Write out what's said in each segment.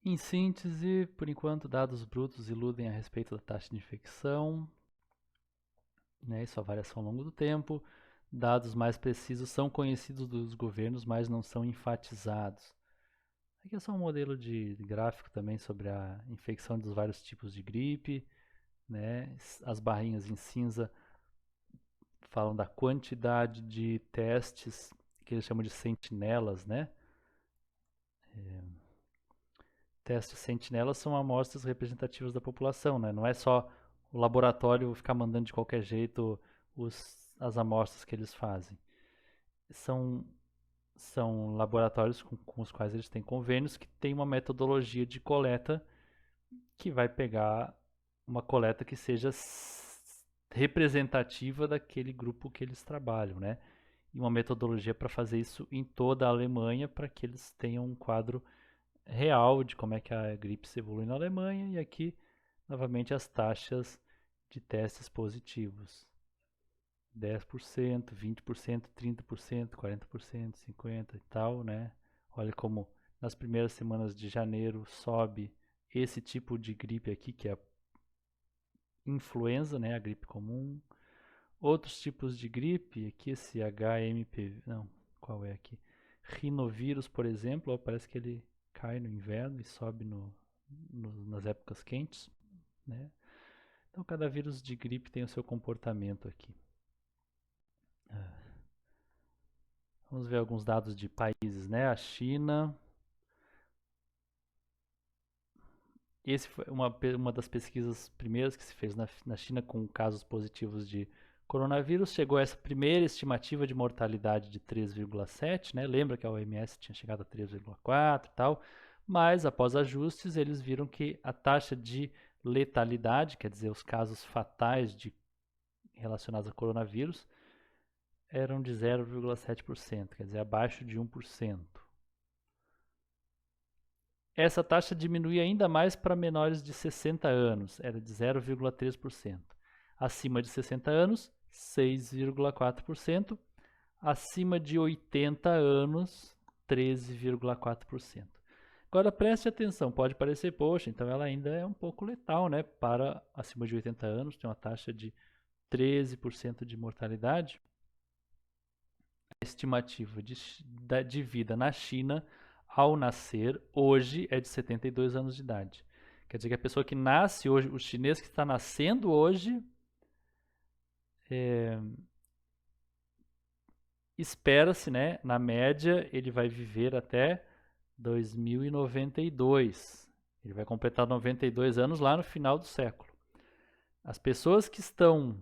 Em síntese, por enquanto, dados brutos iludem a respeito da taxa de infecção, né, e sua variação ao longo do tempo. Dados mais precisos são conhecidos dos governos, mas não são enfatizados. Aqui é só um modelo de gráfico também sobre a infecção dos vários tipos de gripe, né? As barrinhas em cinza falam da quantidade de testes que eles chamam de sentinelas, né? Testes sentinelas são amostras representativas da população, né? Não é só o laboratório ficar mandando de qualquer jeito as amostras que eles fazem. São, são laboratórios com os quais eles têm convênios que têm uma metodologia de coleta que vai pegar uma coleta que seja representativa daquele grupo que eles trabalham, né? E uma metodologia para fazer isso em toda a Alemanha para que eles tenham um quadro real de como é que a gripe se evolui na Alemanha e aqui novamente as taxas de testes positivos. 10%, 20%, 30%, 40%, 50% e tal, né? Olha como nas primeiras semanas de janeiro sobe esse tipo de gripe aqui, que é a influenza, né, a gripe comum. Outros tipos de gripe, aqui esse HMPV, não, qual é aqui? Rinovírus, por exemplo, ó, parece que ele cai no inverno e sobe nas épocas quentes, né? Então cada vírus de gripe tem o seu comportamento aqui. Vamos ver alguns dados de países, né? A China. Esse foi uma das pesquisas primeiras que se fez na China com casos positivos de coronavírus. Chegou a essa primeira estimativa de mortalidade de 3,7, né? Lembra que a OMS tinha chegado a 3,4 e tal. Mas após ajustes, eles viram que a taxa de letalidade, quer dizer, os casos fatais relacionados a coronavírus, eram de 0,7%, quer dizer, abaixo de 1%. Essa taxa diminui ainda mais para menores de 60 anos, era de 0,3%. Acima de 60 anos, 6,4%. Acima de 80 anos, 13,4%. Agora preste atenção, pode parecer, poxa, então ela ainda é um pouco letal, né? Para acima de 80 anos, tem uma taxa de 13% de mortalidade. A estimativa de vida na China ao nascer hoje é de 72 anos de idade. Quer dizer que a pessoa que nasce hoje, o chinês que está nascendo hoje, é, espera-se, né, na média, ele vai viver até 2092. Ele vai completar 92 anos lá no final do século. As pessoas que estão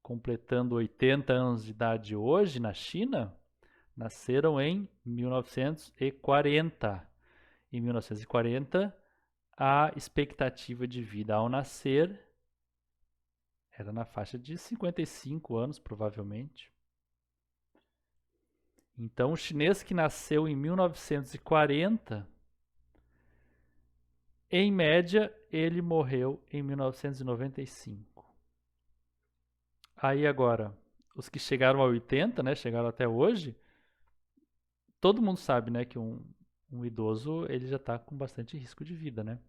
completando 80 anos de idade hoje na China nasceram em 1940. Em 1940, a expectativa de vida ao nascer era na faixa de 55 anos, provavelmente. Então, o chinês que nasceu em 1940, em média, ele morreu em 1995. Aí agora, os que chegaram a 80, né, chegaram até hoje, todo mundo sabe, né, que um idoso ele já está com bastante risco de vida, né?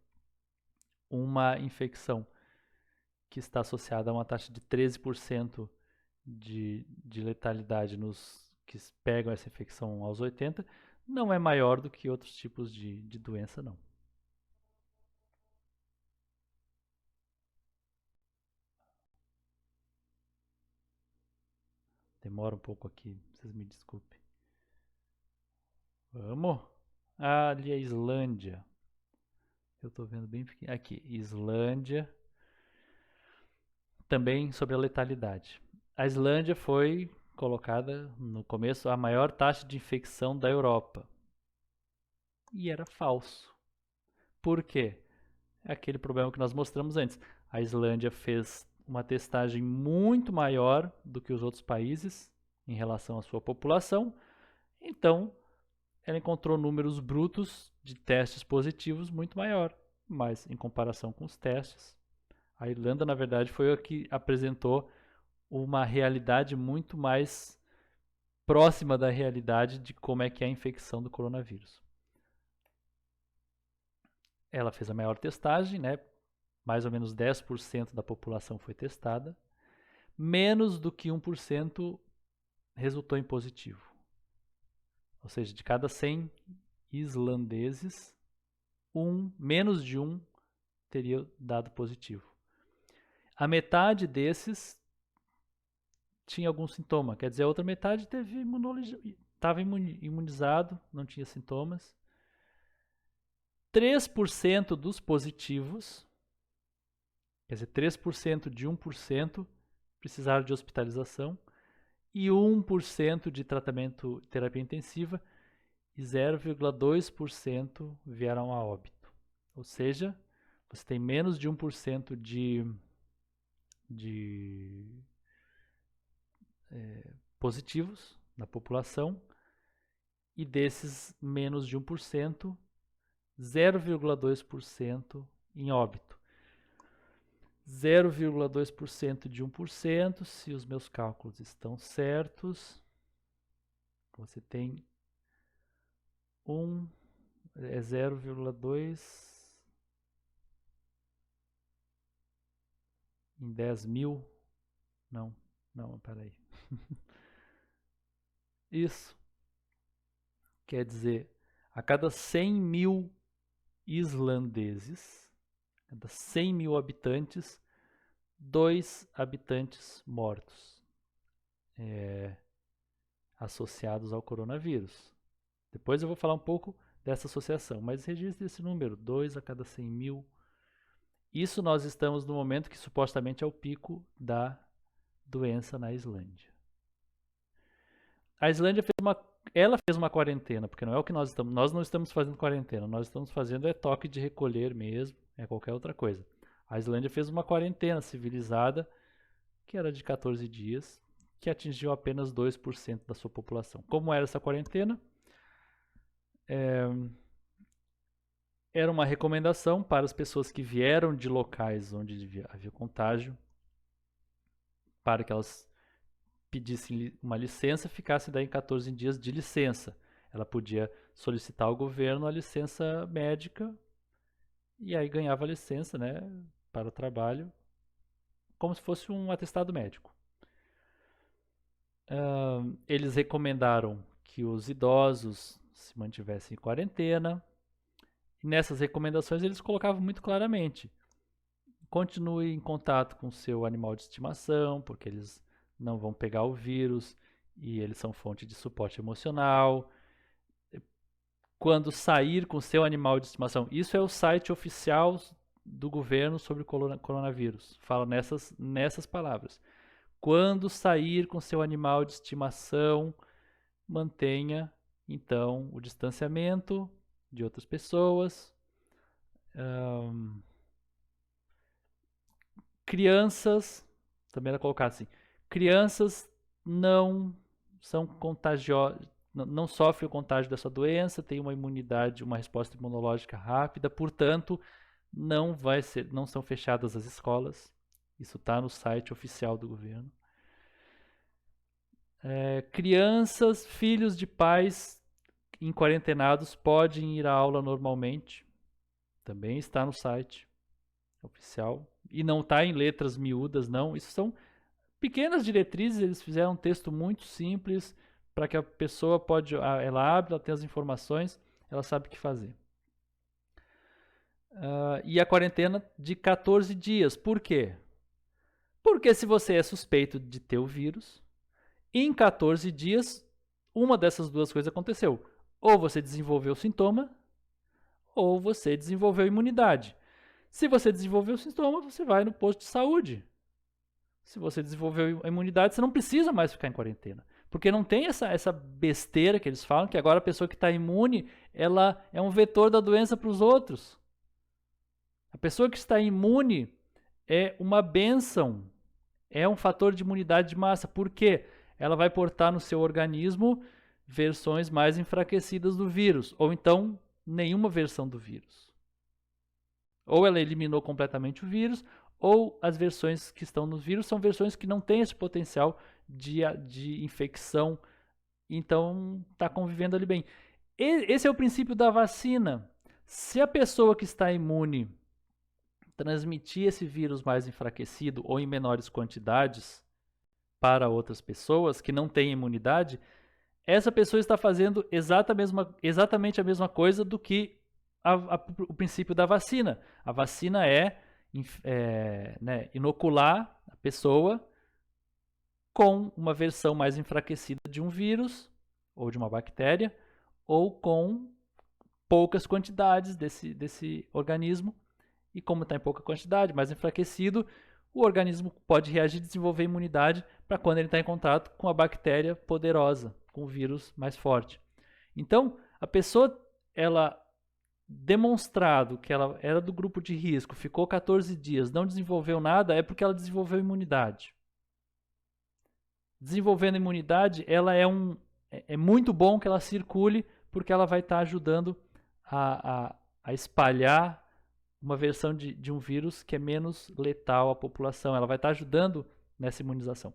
Uma infecção que está associada a uma taxa de 13% de letalidade nos que pegam essa infecção aos 80, não é maior do que outros tipos de doença, não. Demora um pouco aqui, vocês me desculpem. Vamos? Ah, ali é a Islândia. Eu estou vendo bem pequeno. Aqui, Islândia. Também sobre a letalidade. A Islândia foi colocada no começo a maior taxa de infecção da Europa. E era falso. Por quê? É aquele problema que nós mostramos antes. A Islândia fez uma testagem muito maior do que os outros países em relação à sua população. Então, ela encontrou números brutos de testes positivos muito maior. Mas, em comparação com os testes, a Irlanda, na verdade, foi a que apresentou uma realidade muito mais próxima da realidade de como é que é a infecção do coronavírus. ela fez a maior testagem, né? Mais ou menos 10% da população foi testada. Menos do que 1% resultou em positivo. Ou seja, de cada 100 islandeses, menos de um teria dado positivo. A metade desses tinha algum sintoma, quer dizer, a outra metade estava imunizado, não tinha sintomas. 3% dos positivos, quer dizer, 3% de 1% precisaram de hospitalização e 1% de tratamento, terapia intensiva, e 0,2% vieram a óbito. Ou seja, você tem menos de 1% de positivos na população, e desses menos de 1%, 0,2% em óbito. 0,2% de 1%, se os meus cálculos estão certos, você tem 0,2 em 10 mil. Não, peraí. Isso quer dizer, a cada 100 mil islandeses, cada 100 mil habitantes, 2 habitantes mortos associados ao coronavírus. Depois eu vou falar um pouco dessa associação, mas registre esse número, 2 a cada 100 mil. Isso nós estamos no momento que supostamente é o pico da doença na Islândia. A Islândia fez uma quarentena, porque não é o que nós não estamos fazendo quarentena, nós estamos fazendo toque de recolher mesmo, é qualquer outra coisa. A Islândia fez uma quarentena civilizada, que era de 14 dias, que atingiu apenas 2% da sua população. Como era essa quarentena? Era uma recomendação para as pessoas que vieram de locais onde havia contágio, para que elas pedissem uma licença, ficasse daí em 14 dias de licença. Ela podia solicitar ao governo a licença médica e aí ganhava a licença, né, para o trabalho, como se fosse um atestado médico. Eles recomendaram que os idosos se mantivessem em quarentena. E nessas recomendações eles colocavam muito claramente: continue em contato com o seu animal de estimação, porque eles não vão pegar o vírus e eles são fonte de suporte emocional. Quando sair com o seu animal de estimação, isso é o site oficial do governo sobre o coronavírus, fala nessas palavras. Quando sair com seu animal de estimação, mantenha então o distanciamento de outras pessoas. Crianças, também era colocado assim, crianças não são contagiosas, não sofrem o contágio dessa doença, têm uma imunidade, uma resposta imunológica rápida, portanto, não são fechadas as escolas. Isso está no site oficial do governo. Crianças, filhos de pais em quarentenados podem ir à aula normalmente. Também está no site oficial. E não está em letras miúdas, não. Isso são pequenas diretrizes. Eles fizeram um texto muito simples para que a pessoa ela abre, ela tem as informações, ela sabe o que fazer. E a quarentena de 14 dias. Por quê? Porque se você é suspeito de ter o vírus, em 14 dias, uma dessas duas coisas aconteceu. Ou você desenvolveu sintoma, ou você desenvolveu imunidade. Se você desenvolveu sintoma, você vai no posto de saúde. Se você desenvolveu a imunidade, você não precisa mais ficar em quarentena. Porque não tem essa besteira que eles falam, que agora a pessoa que está imune, ela é um vetor da doença para os outros. A pessoa que está imune é uma bênção, é um fator de imunidade de massa. Por quê? Ela vai portar no seu organismo versões mais enfraquecidas do vírus, ou então nenhuma versão do vírus. Ou ela eliminou completamente o vírus, ou as versões que estão no vírus são versões que não têm esse potencial de infecção, então está convivendo ali bem. Esse é o princípio da vacina. Se a pessoa que está imune transmitir esse vírus mais enfraquecido ou em menores quantidades para outras pessoas que não têm imunidade, essa pessoa está fazendo exatamente a mesma coisa do que o princípio da vacina. A vacina né, inocular a pessoa com uma versão mais enfraquecida de um vírus ou de uma bactéria, ou com poucas quantidades desse organismo. E como está em pouca quantidade, mais enfraquecido, o organismo pode reagir e desenvolver imunidade para quando ele está em contato com a bactéria poderosa, com o vírus mais forte. Então, a pessoa, ela demonstrado que ela era do grupo de risco, ficou 14 dias, não desenvolveu nada, é porque ela desenvolveu imunidade. Desenvolvendo imunidade, é muito bom que ela circule, porque ela vai estar ajudando a espalhar uma versão de um vírus que é menos letal à população. Ela vai estar ajudando nessa imunização.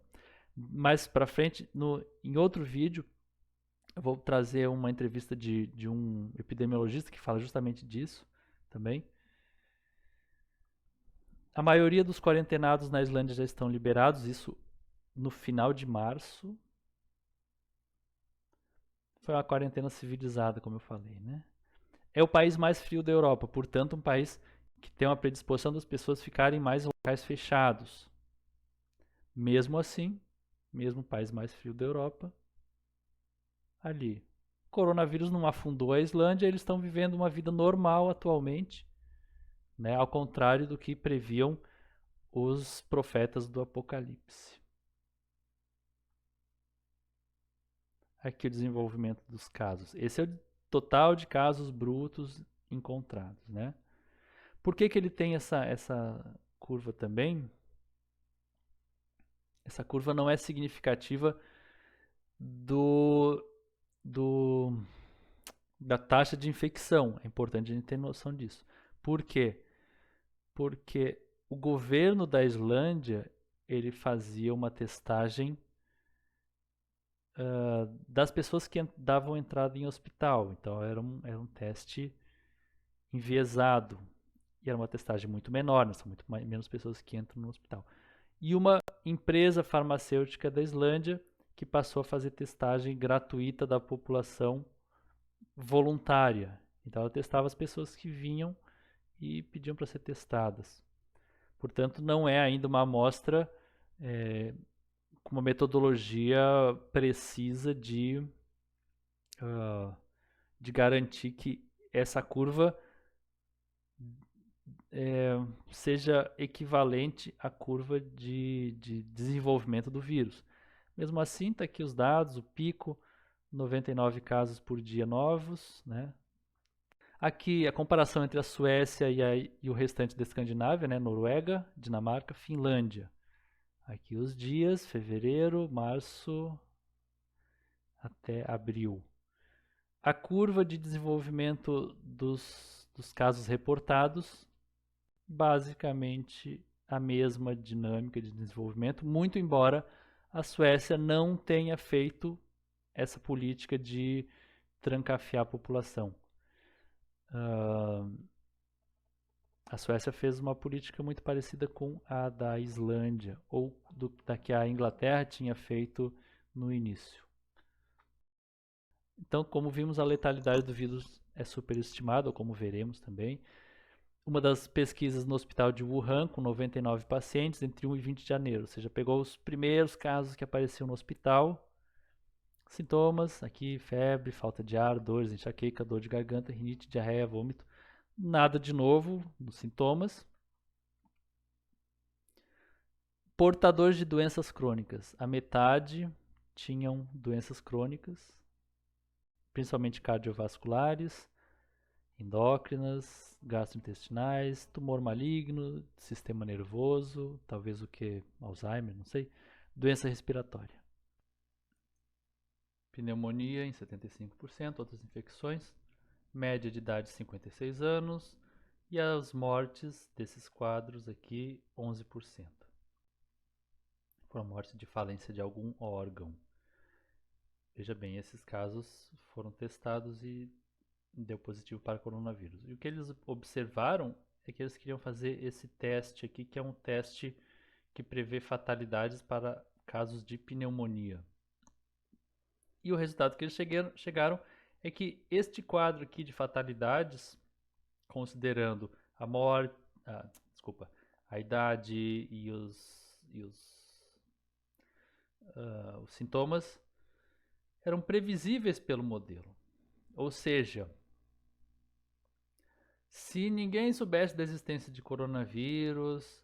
Mais para frente, em outro vídeo, eu vou trazer uma entrevista de um epidemiologista que fala justamente disso também. A maioria dos quarentenados na Islândia já estão liberados, isso no final de março. Foi uma quarentena civilizada, como eu falei, né? É o país mais frio da Europa, portanto, um país que tem uma predisposição das pessoas ficarem mais em locais fechados. Mesmo assim, mesmo o país mais frio da Europa, ali. O coronavírus não afundou a Islândia, eles estão vivendo uma vida normal atualmente, né? Ao contrário do que previam os profetas do Apocalipse. Aqui o desenvolvimento dos casos. Esse é o total de casos brutos encontrados, né? Por que ele tem essa curva também? Essa curva não é significativa do, do da taxa de infecção. É importante a gente ter noção disso. Por quê? Porque o governo da Islândia ele fazia uma testagem das pessoas que davam entrada em hospital. Então era um teste enviesado. E era uma testagem muito menor, né? São muito menos pessoas que entram no hospital. E uma empresa farmacêutica da Islândia que passou a fazer testagem gratuita da população voluntária. Então ela testava as pessoas que vinham e pediam para ser testadas. Portanto, não é ainda uma amostra com uma metodologia precisa de garantir que essa curva seja equivalente à curva de desenvolvimento do vírus. Mesmo assim, está aqui os dados, o pico, 99 casos por dia novos, né? Aqui a comparação entre a Suécia e o restante da Escandinávia, né? Noruega, Dinamarca, Finlândia. Aqui os dias, fevereiro, março até abril. A curva de desenvolvimento dos casos reportados, basicamente a mesma dinâmica de desenvolvimento, muito embora a Suécia não tenha feito essa política de trancafiar a população. A Suécia fez uma política muito parecida com a da Islândia, ou da que a Inglaterra tinha feito no início. Então, como vimos, a letalidade do vírus é superestimada, ou como veremos também. Uma das pesquisas no hospital de Wuhan, com 99 pacientes, entre 1 e 20 de janeiro. Ou seja, pegou os primeiros casos que apareciam no hospital. Sintomas, aqui, febre, falta de ar, dores, enxaqueca, dor de garganta, rinite, diarreia, vômito. Nada de novo nos sintomas. Portadores de doenças crônicas. A metade tinham doenças crônicas, principalmente cardiovasculares, endócrinas, gastrointestinais, tumor maligno, sistema nervoso, talvez o que? Alzheimer, não sei. Doença respiratória. Pneumonia em 75%, outras infecções. Média de idade 56 anos. E as mortes desses quadros aqui, 11%. Foram mortes de falência de algum órgão. Veja bem, esses casos foram testados e deu positivo para coronavírus. E o que eles observaram é que eles queriam fazer esse teste aqui, que é um teste que prevê fatalidades para casos de pneumonia. E o resultado que eles chegaram é que este quadro aqui de fatalidades, considerando a morte, desculpa, a idade e os sintomas, eram previsíveis pelo modelo. Ou seja, se ninguém soubesse da existência de coronavírus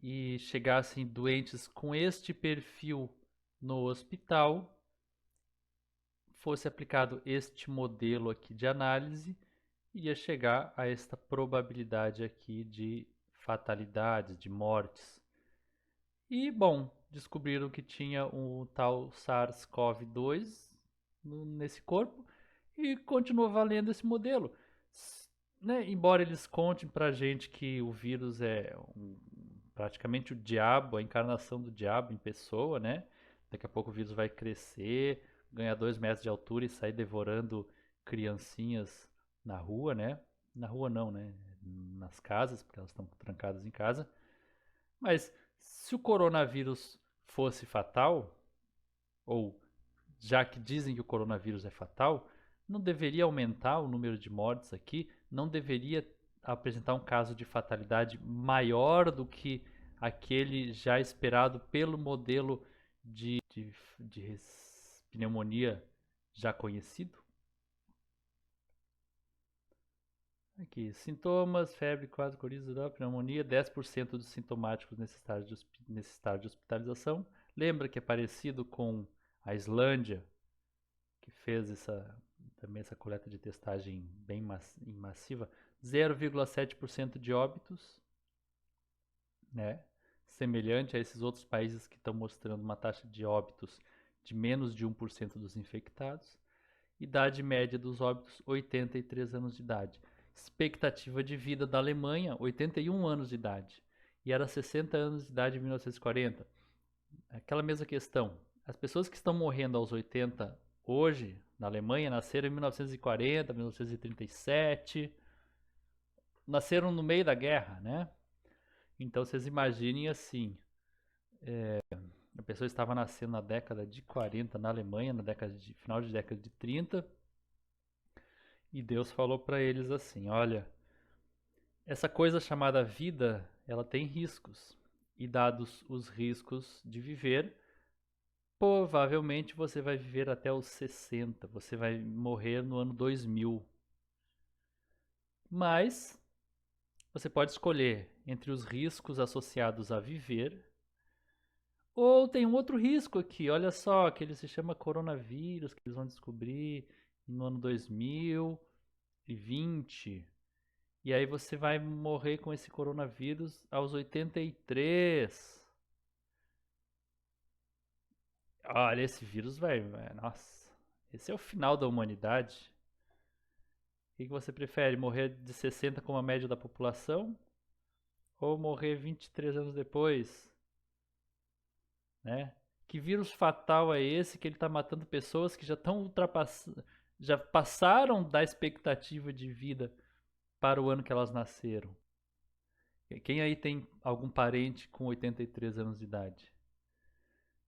e chegassem doentes com este perfil no hospital, fosse aplicado este modelo aqui de análise, ia chegar a esta probabilidade aqui de fatalidades, de mortes. E, bom, descobriram que tinha um tal SARS-CoV-2 nesse corpo e continua valendo esse modelo. Né? Embora eles contem pra gente que o vírus é praticamente o diabo, a encarnação do diabo em pessoa, né? Daqui a pouco o vírus vai crescer, ganhar 2 metros de altura e sair devorando criancinhas na rua, né? Na rua não, né? Nas casas, porque elas estão trancadas em casa. Mas se o coronavírus fosse fatal, ou já que dizem que o coronavírus é fatal, não deveria aumentar o número de mortes aqui? Não deveria apresentar um caso de fatalidade maior do que aquele já esperado pelo modelo de pneumonia já conhecido? Aqui, sintomas, febre, quadro, coriza, pneumonia, 10% dos sintomáticos nesse estágio de hospitalização. Lembra que é parecido com a Islândia, que fez também essa coleta de testagem bem massiva, 0,7% de óbitos, né? Semelhante a esses outros países que estão mostrando uma taxa de óbitos de menos de 1% dos infectados. Idade média dos óbitos, 83 anos de idade. Expectativa de vida da Alemanha, 81 anos de idade. E era 60 anos de idade em 1940. Aquela mesma questão. As pessoas que estão morrendo aos 80 hoje, na Alemanha, nasceram em 1940, 1937. Nasceram no meio da guerra, né? Então vocês imaginem assim. A pessoa estava nascendo na década de 40 na Alemanha, final de década de 30. E Deus falou para eles assim: olha, essa coisa chamada vida, ela tem riscos. E dados os riscos de viver, provavelmente você vai viver até os 60, você vai morrer no ano 2000. Mas você pode escolher entre os riscos associados a viver, ou tem um outro risco aqui, olha só, que ele se chama coronavírus, que eles vão descobrir no ano 2020. E aí você vai morrer com esse coronavírus aos 83. Olha, esse vírus nossa, esse é o final da humanidade. O que você prefere? Morrer de 60 como a média da população? Ou morrer 23 anos depois? Né? Que vírus fatal é esse que ele está matando pessoas que já estão ultrapassando, já passaram da expectativa de vida para o ano que elas nasceram? Quem aí tem algum parente com 83 anos de idade?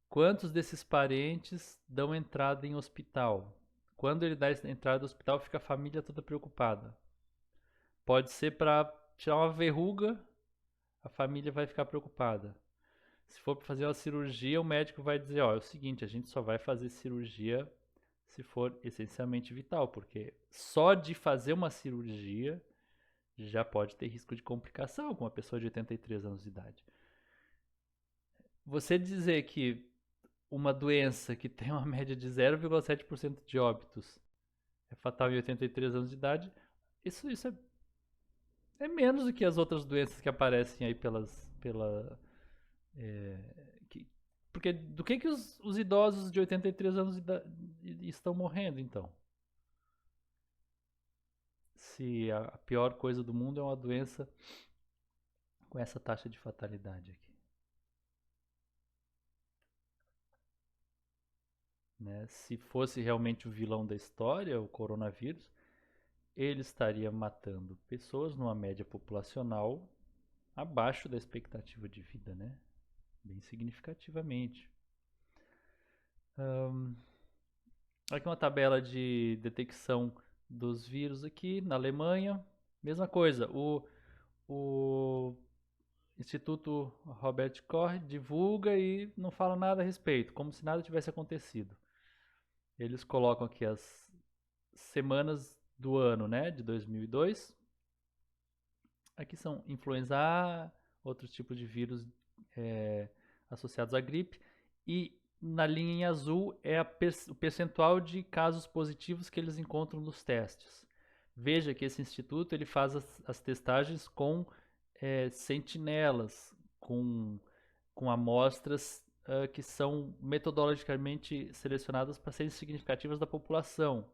Quantos desses parentes dão entrada em hospital? Quando ele dá entrada no hospital, fica a família toda preocupada. Pode ser para tirar uma verruga, a família vai ficar preocupada. Se for para fazer uma cirurgia, o médico vai dizer: ó, é o seguinte, a gente só vai fazer cirurgia se for essencialmente vital, porque só de fazer uma cirurgia já pode ter risco de complicação com uma pessoa de 83 anos de idade. Você dizer que uma doença que tem uma média de 0,7% de óbitos é fatal em 83 anos de idade, isso é menos do que as outras doenças que aparecem aí é, que, porque do que os idosos de 83 anos de idade estão morrendo, então? Se a pior coisa do mundo é uma doença com essa taxa de fatalidade aqui. Né? Se fosse realmente o vilão da história, o coronavírus, ele estaria matando pessoas numa média populacional abaixo da expectativa de vida, né? Bem significativamente. Aqui uma tabela de detecção dos vírus aqui na Alemanha. Mesma coisa, o Instituto Robert Koch divulga e não fala nada a respeito, como se nada tivesse acontecido. Eles colocam aqui as semanas do ano, né, de 2002. Aqui são influenza A, outros tipos de vírus associados à gripe. E na linha em azul é o percentual de casos positivos que eles encontram nos testes. Veja que esse instituto ele faz as testagens com sentinelas, com amostras que são metodologicamente selecionadas para serem significativas da população.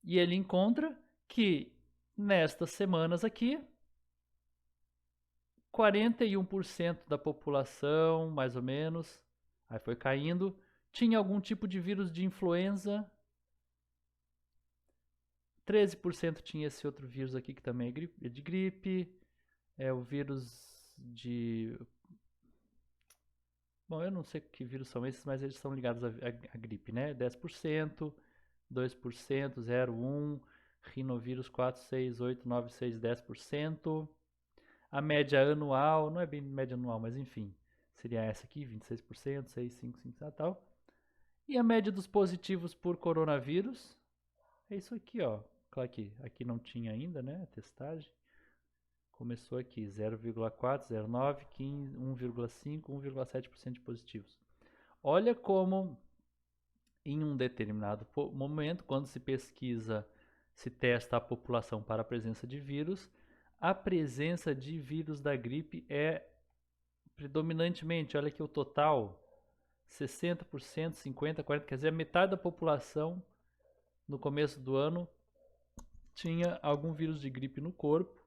E ele encontra que nestas semanas aqui, 41% da população, mais ou menos, aí foi caindo, tinha algum tipo de vírus de influenza. 13% tinha esse outro vírus aqui que também é de gripe. É o vírus de... Bom, eu não sei que vírus são esses, mas eles são ligados à gripe, né? 10%, 2%, 0,1%, rinovírus 4, 6, 8, 9, 6, 10%. A média anual, não é bem média anual, mas enfim, seria essa aqui, 26%, 6, 5, 5, tal. E a média dos positivos por coronavírus é isso aqui, ó. Claro que aqui não tinha ainda, né, a testagem. Começou aqui, 0,4, 0,9, 15, 1,5, 1,7% de positivos. Olha como em um determinado momento, quando se pesquisa, se testa a população para a presença de vírus, a presença de vírus da gripe é predominantemente, olha aqui o total, 60%, 50%, 40%, quer dizer, a metade da população no começo do ano tinha algum vírus de gripe no corpo.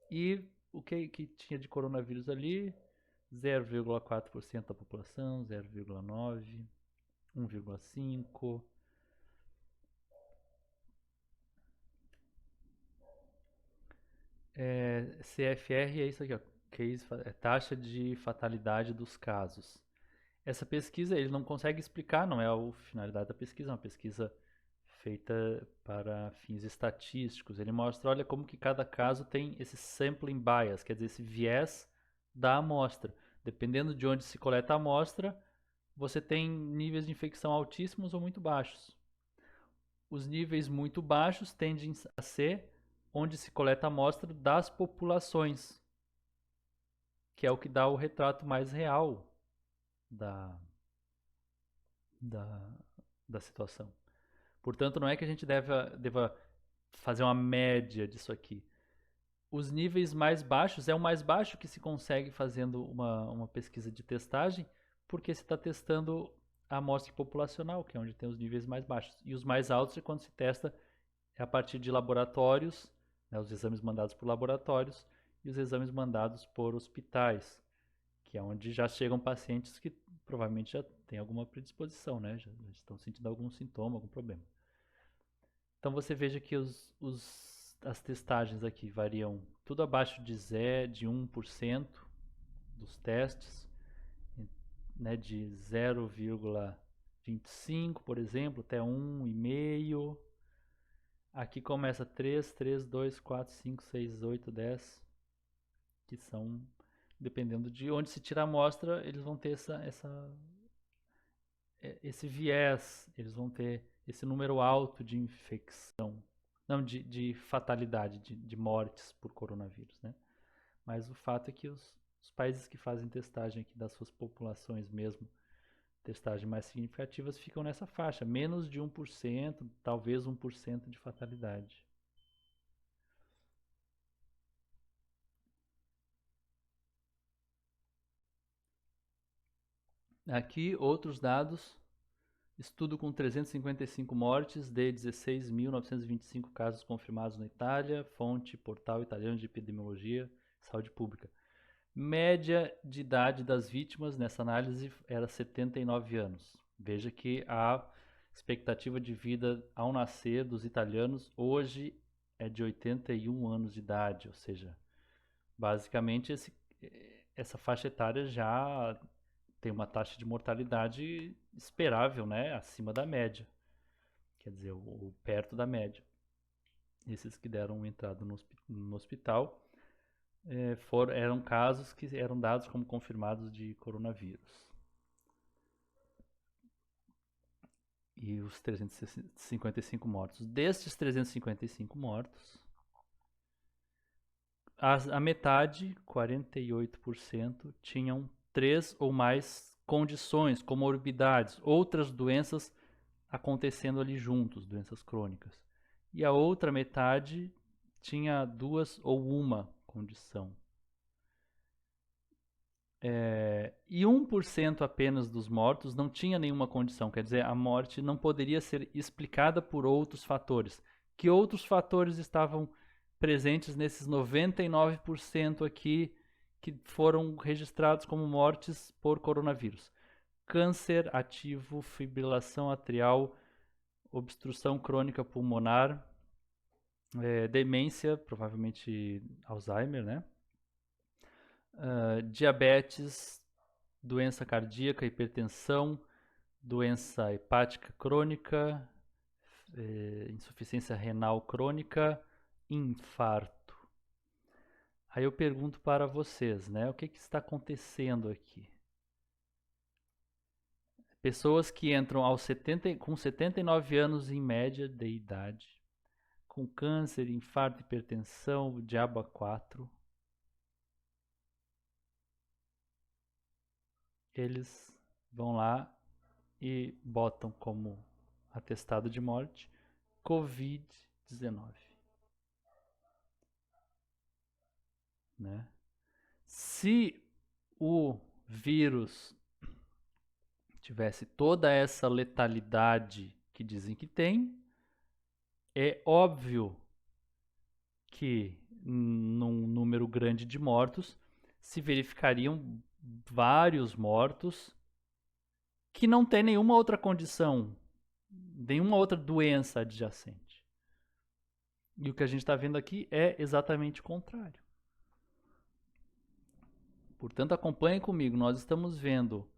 E o que tinha de coronavírus ali? 0,4% da população, 0,9%, 1,5%. CFR é isso aqui, ó, taxa de fatalidade dos casos. Essa pesquisa ele não consegue explicar, não é a finalidade da pesquisa, é uma pesquisa feita para fins estatísticos. Ele mostra, olha, como que cada caso tem esse sampling bias, quer dizer, esse viés da amostra. Dependendo de onde se coleta a amostra, você tem níveis de infecção altíssimos ou muito baixos. Os níveis muito baixos tendem a ser onde se coleta a amostra das populações, que é o que dá o retrato mais real da, da, da situação. Portanto, não é que a gente deva fazer uma média disso aqui. Os níveis mais baixos é o mais baixo que se consegue fazendo uma pesquisa de testagem, porque se está testando a amostra populacional, que é onde tem os níveis mais baixos. E os mais altos é quando se testa a partir de laboratórios, né, os exames mandados por laboratórios e os exames mandados por hospitais, que é onde já chegam pacientes que provavelmente já têm alguma predisposição, né, já estão sentindo algum sintoma, algum problema. Então você veja que as testagens aqui variam tudo abaixo de 1% dos testes, né, de 0,25, por exemplo, até 1,5. Aqui começa 3, 3, 2, 4, 5, 6, 8, 10, que são, dependendo de onde se tira a amostra, eles vão ter esse viés, eles vão ter esse número alto de infecção, não, de fatalidade, de mortes por coronavírus, né? Mas o fato é que os países que fazem testagem aqui das suas populações mesmo, testagem mais significativas, ficam nessa faixa, menos de 1%, talvez 1% de fatalidade. Aqui outros dados. Estudo com 355 mortes de 16.925 casos confirmados na Itália. Fonte, Portal Italiano de Epidemiologia, Saúde Pública. Média de idade das vítimas nessa análise era 79 anos. Veja que há expectativa de vida ao nascer dos italianos hoje é de 81 anos de idade, ou seja, basicamente essa faixa etária já tem uma taxa de mortalidade esperável, né, acima da média, quer dizer, perto da média. Esses que deram entrada no hospital eram casos que eram dados como confirmados de coronavírus. E os 355 mortos. Destes 355 mortos, a metade, 48%, tinham 3 ou mais condições, comorbidades, outras doenças acontecendo ali juntos, doenças crônicas. E a outra metade tinha 2 ou uma condição. E 1% apenas dos mortos não tinha nenhuma condição, quer dizer, a morte não poderia ser explicada por outros fatores. Que outros fatores estavam presentes nesses 99% aqui que foram registrados como mortes por coronavírus? Câncer ativo, fibrilação atrial, obstrução crônica pulmonar, demência, provavelmente Alzheimer, né? Diabetes, doença cardíaca, hipertensão, doença hepática crônica, insuficiência renal crônica, infarto. Aí eu pergunto para vocês, né? O que está acontecendo aqui? Pessoas que entram com 79 anos em média de idade, com câncer, infarto, hipertensão, diabo a 4, eles vão lá e botam como atestado de morte Covid-19. Né? Se o vírus tivesse toda essa letalidade que dizem que tem, é óbvio que num número grande de mortos se verificariam vários mortos que não tem nenhuma outra condição, nenhuma outra doença adjacente. E o que a gente está vendo aqui é exatamente o contrário. Portanto, acompanhem comigo. Nós estamos vendo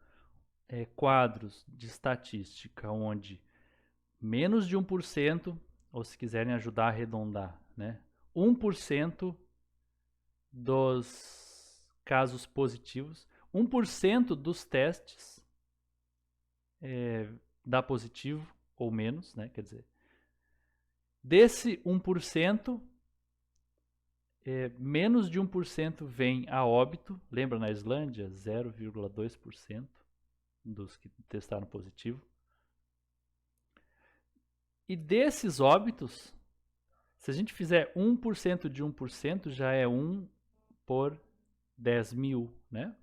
quadros de estatística onde menos de 1%, ou se quiserem ajudar a arredondar, né, 1% dos casos positivos, 1% dos testes dá positivo ou menos, né, quer dizer, desse 1%, menos de 1% vem a óbito. Lembra na Islândia? 0,2% dos que testaram positivo. E desses óbitos, se a gente fizer 1% de 1%, já é 1 por 10 mil, né?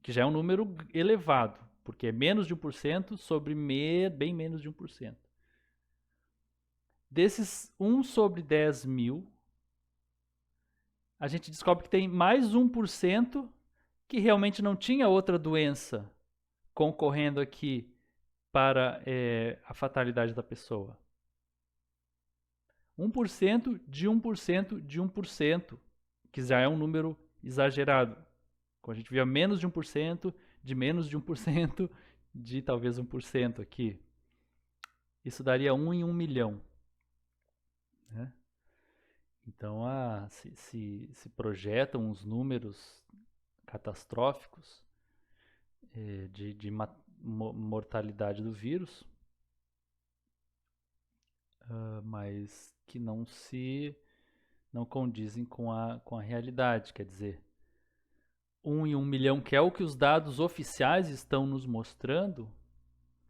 Que já é um número elevado, porque é menos de 1% sobre bem menos de 1%. Desses 1 sobre 10 mil, a gente descobre que tem mais 1% que realmente não tinha outra doença concorrendo aqui para a fatalidade da pessoa. 1% de 1% de 1%, que já é um número exagerado. Quando a gente via menos de 1%, de menos de 1%, de talvez 1% aqui. Isso daria 1 em 1 milhão. Né? Então, se projetam uns números catastróficos de mortalidade do vírus, mas que não condizem com a realidade. Quer dizer, 1 em 1 milhão, que é o que os dados oficiais estão nos mostrando,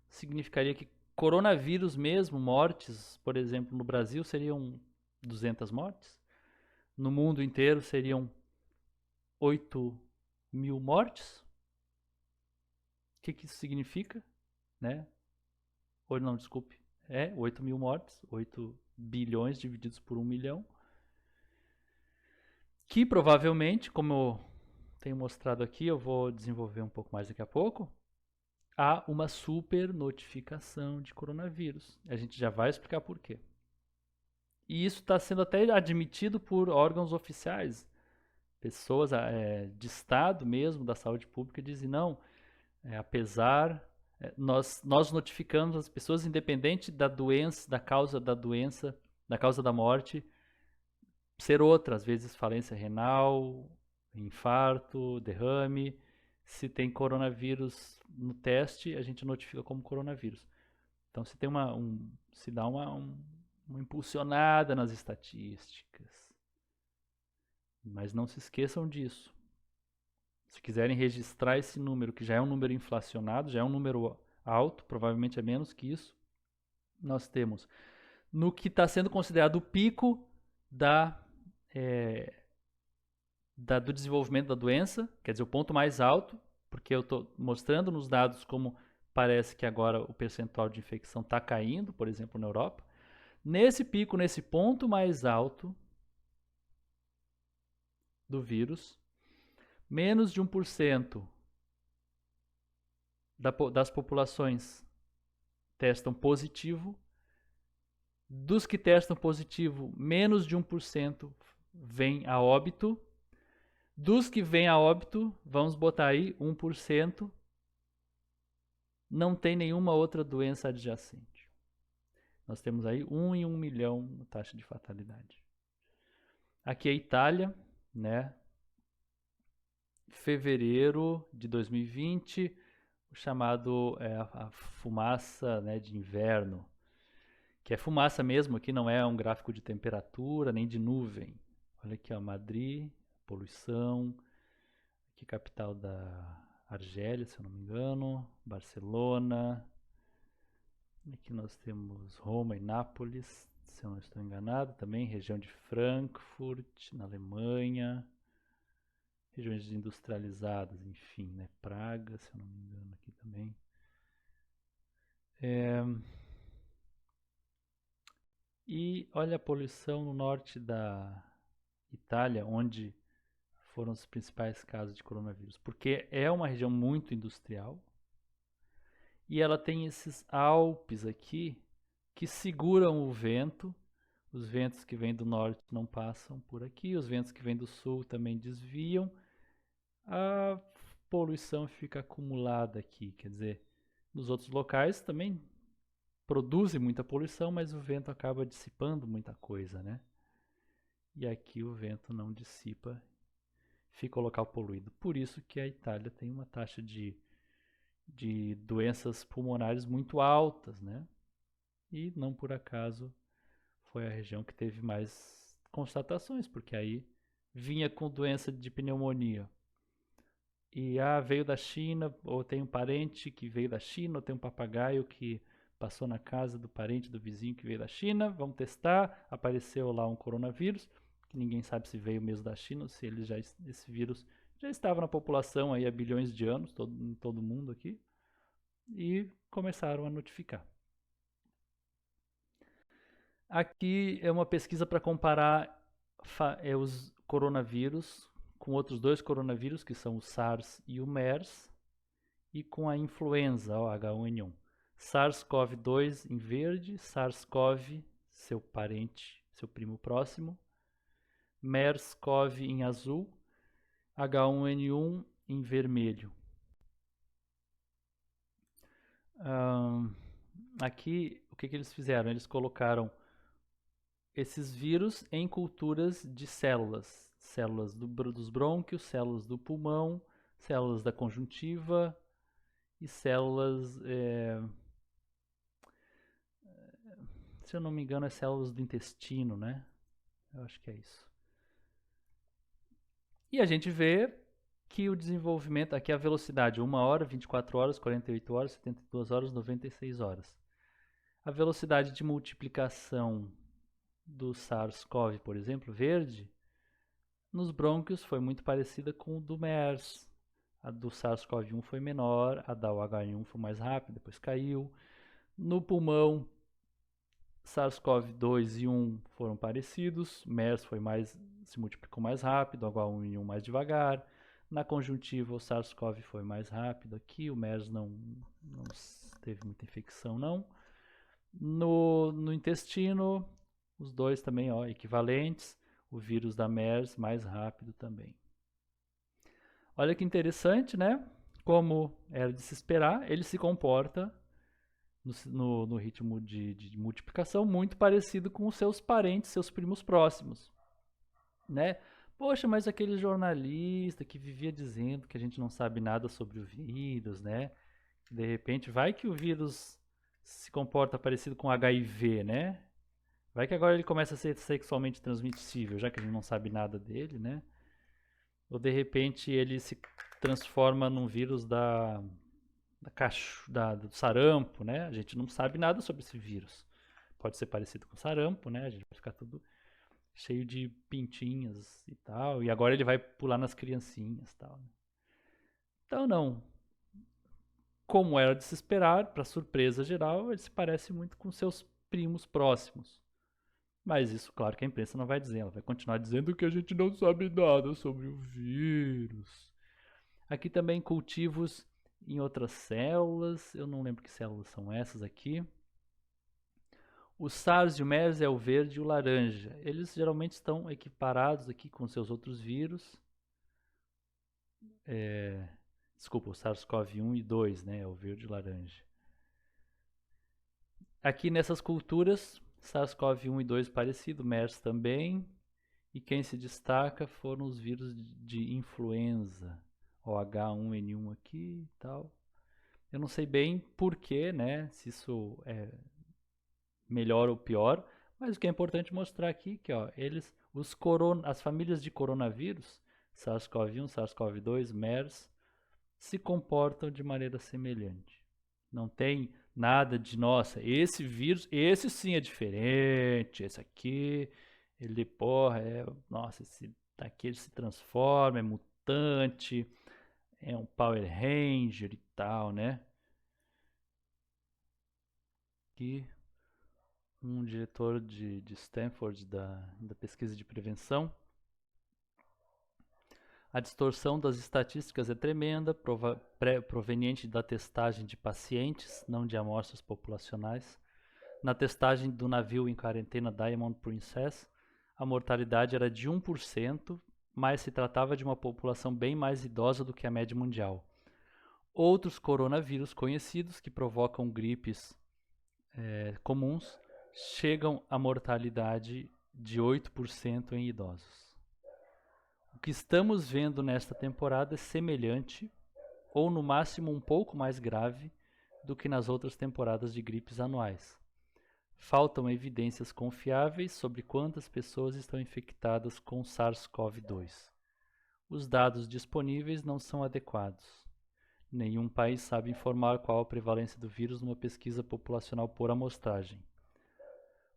significaria que coronavírus mesmo, mortes, por exemplo, no Brasil seriam 200 mortes, no mundo inteiro seriam 8 mil mortes. O que isso significa? Né? Ou não, desculpe. 8 mil mortes, 8 bilhões divididos por 1 milhão. Que provavelmente, como eu tenho mostrado aqui, eu vou desenvolver um pouco mais daqui a pouco, há uma super notificação de coronavírus. A gente já vai explicar por quê. E isso está sendo até admitido por órgãos oficiais. Pessoas de Estado mesmo, da saúde pública, dizem, não, apesar... nós notificamos as pessoas independente da doença, da causa da doença, da causa da morte, ser outra, às vezes falência renal, infarto, derrame. Se tem coronavírus no teste, a gente notifica como coronavírus. Então se tem se dá uma impulsionada nas estatísticas. Mas não se esqueçam disso. Se quiserem registrar esse número, que já é um número inflacionado, já é um número alto, provavelmente é menos que isso, nós temos no que está sendo considerado o pico do desenvolvimento da doença, quer dizer, o ponto mais alto, porque eu estou mostrando nos dados como parece que agora o percentual de infecção está caindo, por exemplo, na Europa. Nesse pico, nesse ponto mais alto do vírus, menos de 1% das populações testam positivo. Dos que testam positivo, menos de 1% vem a óbito. Dos que vêm a óbito, vamos botar aí 1%, não tem nenhuma outra doença adjacente. Nós temos aí 1 em 1 milhão a taxa de fatalidade. Aqui é a Itália, né? Fevereiro de 2020, o chamado a fumaça, né, de inverno, que é fumaça mesmo, aqui não é um gráfico de temperatura nem de nuvem. Olha aqui, ó, Madrid, poluição, aqui capital da Argélia, se eu não me engano, Barcelona, aqui nós temos Roma e Nápoles, se eu não estou enganado, também região de Frankfurt, na Alemanha, regiões industrializadas, enfim, né? Praga, se eu não me engano, aqui também. E olha a poluição no norte da Itália, onde foram os principais casos de coronavírus, porque é uma região muito industrial e ela tem esses Alpes aqui que seguram o vento. Os ventos que vêm do norte não passam por aqui, os ventos que vêm do sul também desviam. A poluição fica acumulada aqui, quer dizer, nos outros locais também produzem muita poluição, mas o vento acaba dissipando muita coisa, né? E aqui o vento não dissipa, fica o local poluído. Por isso que a Itália tem uma taxa de doenças pulmonares muito altas, né? E não por acaso foi a região que teve mais constatações, porque aí vinha com doença de pneumonia. E veio da China, ou tem um parente que veio da China, ou tem um papagaio que passou na casa do parente do vizinho que veio da China, vamos testar, apareceu lá um coronavírus, que ninguém sabe se veio mesmo da China, ou se esse vírus já estava na população aí há bilhões de anos, em todo mundo aqui, e começaram a notificar. Aqui é uma pesquisa para comparar os coronavírus com outros dois coronavírus, que são o SARS e o MERS, e com a influenza, o H1N1. SARS-CoV-2 em verde, SARS-CoV, seu parente, seu primo próximo, MERS-CoV em azul, H1N1 em vermelho. Aqui, o que eles fizeram? Eles colocaram esses vírus em culturas de células. Células dos brônquios, células do pulmão, células da conjuntiva e células, se eu não me engano, células do intestino, né? Eu acho que é isso. E a gente vê que o desenvolvimento, aqui a velocidade, 1 hora, 24 horas, 48 horas, 72 horas, 96 horas. A velocidade de multiplicação do SARS-CoV, por exemplo, verde, nos brônquios foi muito parecida com o do MERS. A do SARS-CoV-1 foi menor, a da H1N1 foi mais rápida, depois caiu. No pulmão, SARS-CoV-2 e 1 foram parecidos, MERS se multiplicou mais rápido, H1N1 mais devagar. Na conjuntiva, o SARS-CoV foi mais rápido aqui, o MERS não teve muita infecção, não. No intestino, os dois também equivalentes. O vírus da MERS mais rápido também. Olha que interessante, né? Como era de se esperar, ele se comporta no ritmo de multiplicação muito parecido com os seus parentes, seus primos próximos, né? Poxa, mas aquele jornalista que vivia dizendo que a gente não sabe nada sobre o vírus, né? De repente, vai que o vírus se comporta parecido com HIV, né? Vai que agora ele começa a ser sexualmente transmissível, já que a gente não sabe nada dele, né? Ou de repente ele se transforma num vírus do sarampo, né? A gente não sabe nada sobre esse vírus. Pode ser parecido com sarampo, né? A gente vai ficar tudo cheio de pintinhas e tal. E agora ele vai pular nas criancinhas e tal. Né? Então não. Como era de se esperar, para surpresa geral, ele se parece muito com seus primos próximos. Mas isso, claro, que a imprensa não vai dizer. Ela vai continuar dizendo que a gente não sabe nada sobre o vírus. Aqui também cultivos em outras células. Eu não lembro que células são essas aqui. O SARS e o MERS é o verde e o laranja. Eles geralmente estão equiparados aqui com seus outros vírus. Desculpa, o SARS-CoV-1 e 2, né? É o verde e o laranja. Aqui nessas culturas, SARS-CoV-1 e 2 parecido, MERS também. E quem se destaca foram os vírus de influenza, o H1N1 aqui e tal. Eu não sei bem porquê, né? Se isso é melhor ou pior, mas o que é importante mostrar aqui que as famílias de coronavírus, SARS-CoV-1, SARS-CoV-2, MERS, se comportam de maneira semelhante. Não tem nada de, nossa, esse vírus, esse sim é diferente, esse aqui, ele, nossa, esse daqui ele se transforma, é mutante, é um Power Ranger e tal, né? Aqui, um diretor de Stanford da pesquisa de prevenção. A distorção das estatísticas é tremenda, proveniente da testagem de pacientes, não de amostras populacionais. Na testagem do navio em quarentena Diamond Princess, a mortalidade era de 1%, mas se tratava de uma população bem mais idosa do que a média mundial. Outros coronavírus conhecidos que provocam gripes comuns chegam à mortalidade de 8% em idosos. O que estamos vendo nesta temporada é semelhante, ou no máximo um pouco mais grave, do que nas outras temporadas de gripes anuais. Faltam evidências confiáveis sobre quantas pessoas estão infectadas com SARS-CoV-2. Os dados disponíveis não são adequados. Nenhum país sabe informar qual a prevalência do vírus numa pesquisa populacional por amostragem.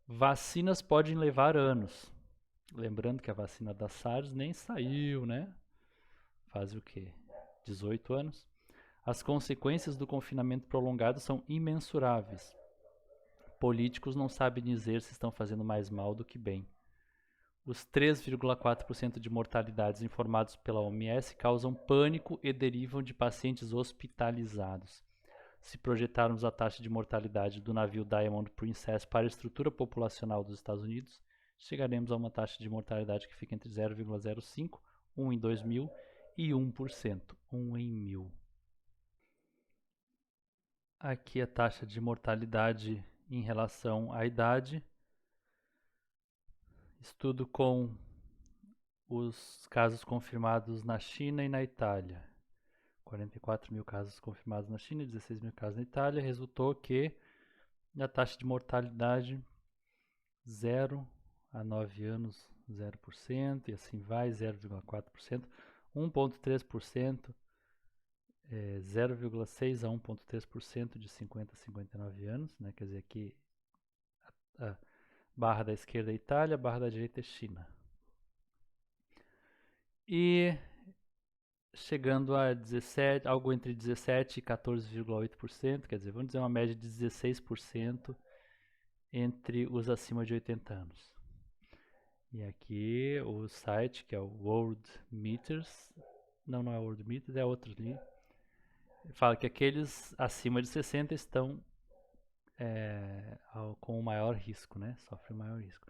Vacinas podem levar anos. Lembrando que a vacina da SARS nem saiu, né? Faz o quê? 18 anos. As consequências do confinamento prolongado são imensuráveis. Políticos não sabem dizer se estão fazendo mais mal do que bem. Os 3,4% de mortalidades informados pela OMS causam pânico e derivam de pacientes hospitalizados. Se projetarmos a taxa de mortalidade do navio Diamond Princess para a estrutura populacional dos Estados Unidos, chegaremos a uma taxa de mortalidade que fica entre 0,05, 1 em 2.000 e 1%, 1 em 1.000. Aqui a taxa de mortalidade em relação à idade. Estudo com os casos confirmados na China e na Itália. 44 mil casos confirmados na China e 16 mil casos na Itália. Resultou que a taxa de mortalidade 0 a 9 anos 0%, e assim vai, 0,4%, 1,3%, 0,6 a 1,3% de 50 a 59 anos, né? Quer dizer, aqui a barra da esquerda é Itália, a barra da direita é China. E chegando a 17, algo entre 17 e 14,8%, quer dizer, vamos dizer uma média de 16% entre os acima de 80 anos. E aqui o site, que é o World Meters, Não é o World Meters, é outro ali. Fala que aqueles acima de 60 estão com o maior risco, né? Sofrem o maior risco.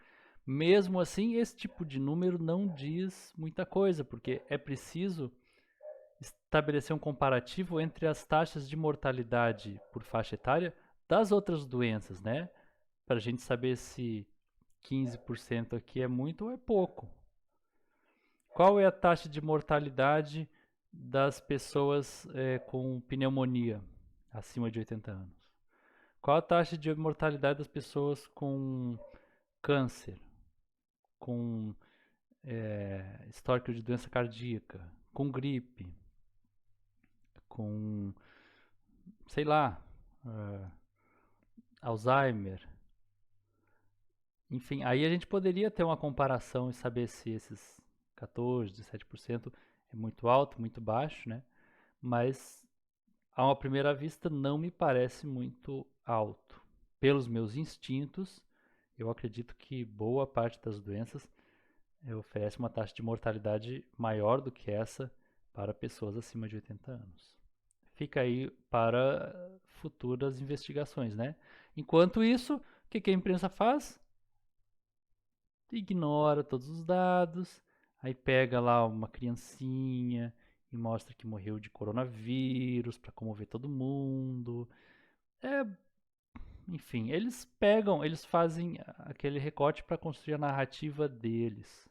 Mesmo assim, esse tipo de número não diz muita coisa, porque é preciso estabelecer um comparativo entre as taxas de mortalidade por faixa etária das outras doenças, né? Para a gente saber se 15% aqui é muito ou é pouco. Qual é a taxa de mortalidade das pessoas com pneumonia acima de 80 anos? Qual a taxa de mortalidade das pessoas com câncer, com histórico de doença cardíaca, com gripe, com, sei lá, Alzheimer? Enfim, aí a gente poderia ter uma comparação e saber se esses 14, 17% é muito alto, muito baixo, né? Mas a uma primeira vista não me parece muito alto. Pelos meus instintos, eu acredito que boa parte das doenças oferece uma taxa de mortalidade maior do que essa para pessoas acima de 80 anos. Fica aí para futuras investigações, né? Enquanto isso, o que a imprensa faz? Ignora todos os dados, aí pega lá uma criancinha e mostra que morreu de coronavírus para comover todo mundo. Enfim, eles fazem aquele recorte para construir a narrativa deles.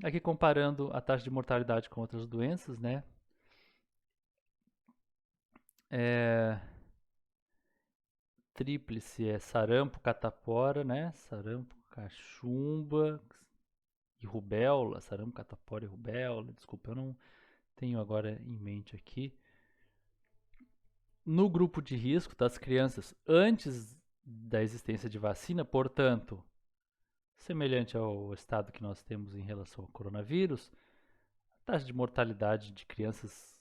Aqui comparando a taxa de mortalidade com outras doenças, né? Tríplice é sarampo, catapora, né? Sarampo, cachumba e rubéola. Sarampo, catapora e rubéola. Desculpa, eu não tenho agora em mente aqui. No grupo de risco das crianças antes da existência de vacina, portanto, semelhante ao estado que nós temos em relação ao coronavírus, a taxa de mortalidade de crianças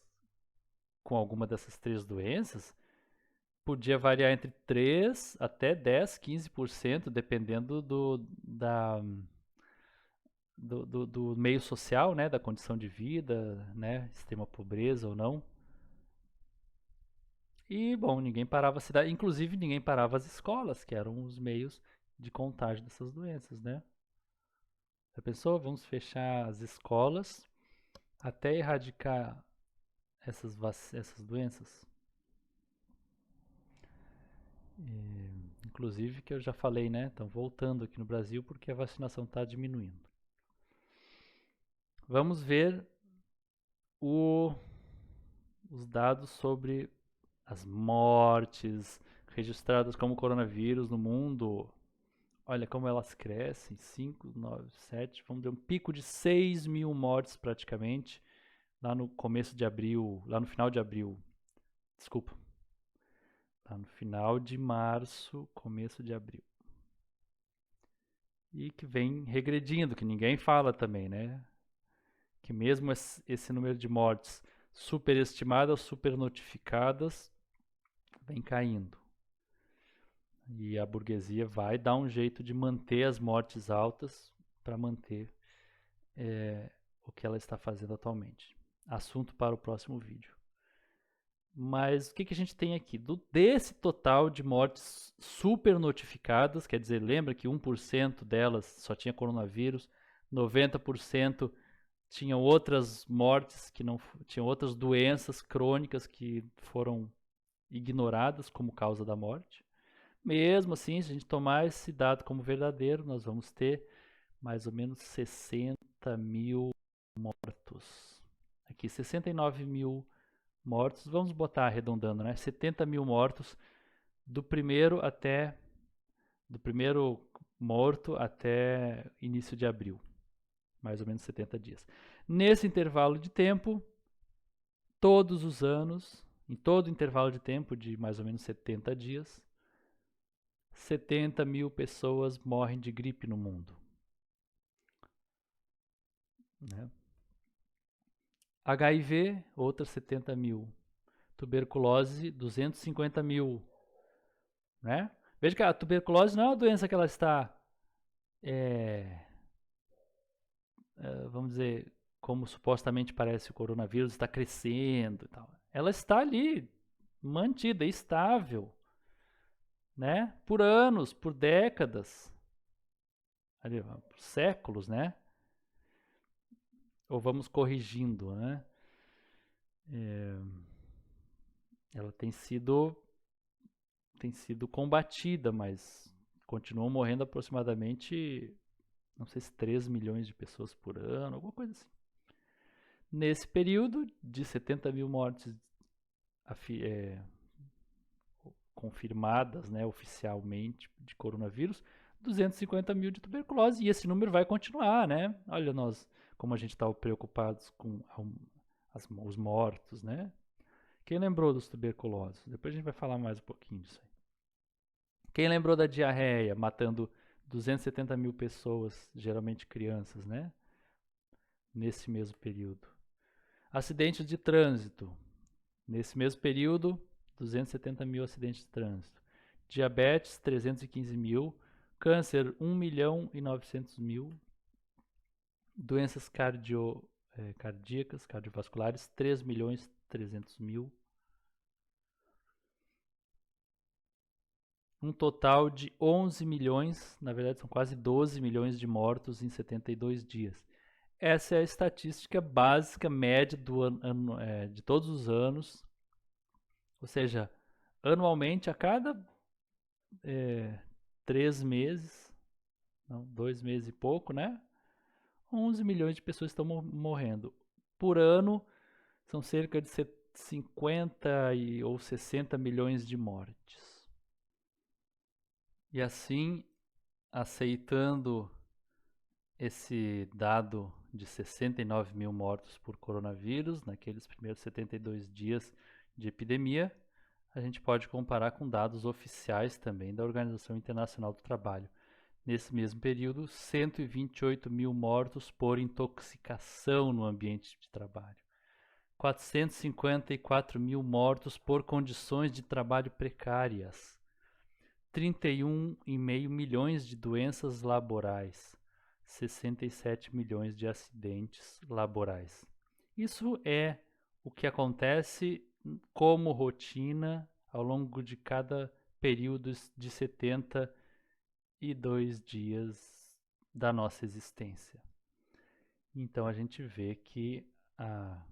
com alguma dessas três doenças podia variar entre 3 até 10, 15%, dependendo do meio social, né, da condição de vida, né, extrema pobreza ou não. E, bom, ninguém parava a cidade, inclusive ninguém parava as escolas, que eram os meios de contágio dessas doenças, né? Já pensou? Vamos fechar as escolas até erradicar essas doenças? Inclusive que eu já falei, né? Estão voltando aqui no Brasil porque a vacinação está diminuindo. Vamos ver os dados sobre as mortes registradas como coronavírus no mundo. Olha como elas crescem, 5, 9, 7, vamos ter um pico de 6 mil mortes praticamente, lá no começo de abril, lá no final de abril, desculpa, lá no final de março, começo de abril. E que vem regredindo, que ninguém fala também, né? Que mesmo esse número de mortes superestimadas, supernotificadas, vem caindo. E a burguesia vai dar um jeito de manter as mortes altas para manter o que ela está fazendo atualmente. Assunto para o próximo vídeo. Mas o que a gente tem aqui? Desse total de mortes super notificadas, quer dizer, lembra que 1% delas só tinha coronavírus, 90% tinham outras mortes que não tinham outras doenças crônicas que foram ignoradas como causa da morte. Mesmo assim, se a gente tomar esse dado como verdadeiro, nós vamos ter mais ou menos 60 mil mortos. Aqui, 69 mil mortos, vamos botar arredondando, né? 70 mil mortos do primeiro morto até início de abril, mais ou menos 70 dias. Nesse intervalo de tempo, todos os anos, em todo intervalo de tempo de mais ou menos 70 dias, 70 mil pessoas morrem de gripe no mundo. Né? HIV, outras 70 mil. Tuberculose, 250 mil. Né? Veja que a tuberculose não é uma doença que ela está, vamos dizer, como supostamente parece o coronavírus, está crescendo e tal. Ela está ali, mantida, estável, né? Por anos, por décadas, ali, por séculos, né? Ou vamos corrigindo, né? Ela tem sido combatida, mas continuam morrendo aproximadamente, não sei se 3 milhões de pessoas por ano, alguma coisa assim. Nesse período de 70 mil mortes confirmadas, né, oficialmente de coronavírus, 250 mil de tuberculose, e esse número vai continuar, né? Olha nós, como a gente está preocupados com os mortos, né? Quem lembrou dos tuberculosos? Depois a gente vai falar mais um pouquinho disso aí. Quem lembrou da diarreia, matando 270 mil pessoas, geralmente crianças, né? Nesse mesmo período. Acidentes de trânsito. Nesse mesmo período, 270 mil acidentes de trânsito. Diabetes, 315 mil. Câncer, 1 milhão e 900 mil. Doenças cardíacas, cardiovasculares, 3 milhões 300 mil. Um total de 11 milhões, na verdade são quase 12 milhões de mortos em 72 dias. Essa é a estatística básica média de todos os anos. Ou seja, anualmente, a cada 3 meses, não, 2 meses e pouco, né? 11 milhões de pessoas estão morrendo. Por ano, são cerca de 50 ou 60 milhões de mortes. E assim, aceitando esse dado de 69 mil mortos por coronavírus naqueles primeiros 72 dias de epidemia, a gente pode comparar com dados oficiais também da Organização Internacional do Trabalho. Nesse mesmo período, 128 mil mortos por intoxicação no ambiente de trabalho. 454 mil mortos por condições de trabalho precárias. 31,5 milhões de doenças laborais. 67 milhões de acidentes laborais. Isso é o que acontece como rotina ao longo de cada período de 72 dias da nossa existência. Então a gente vê que a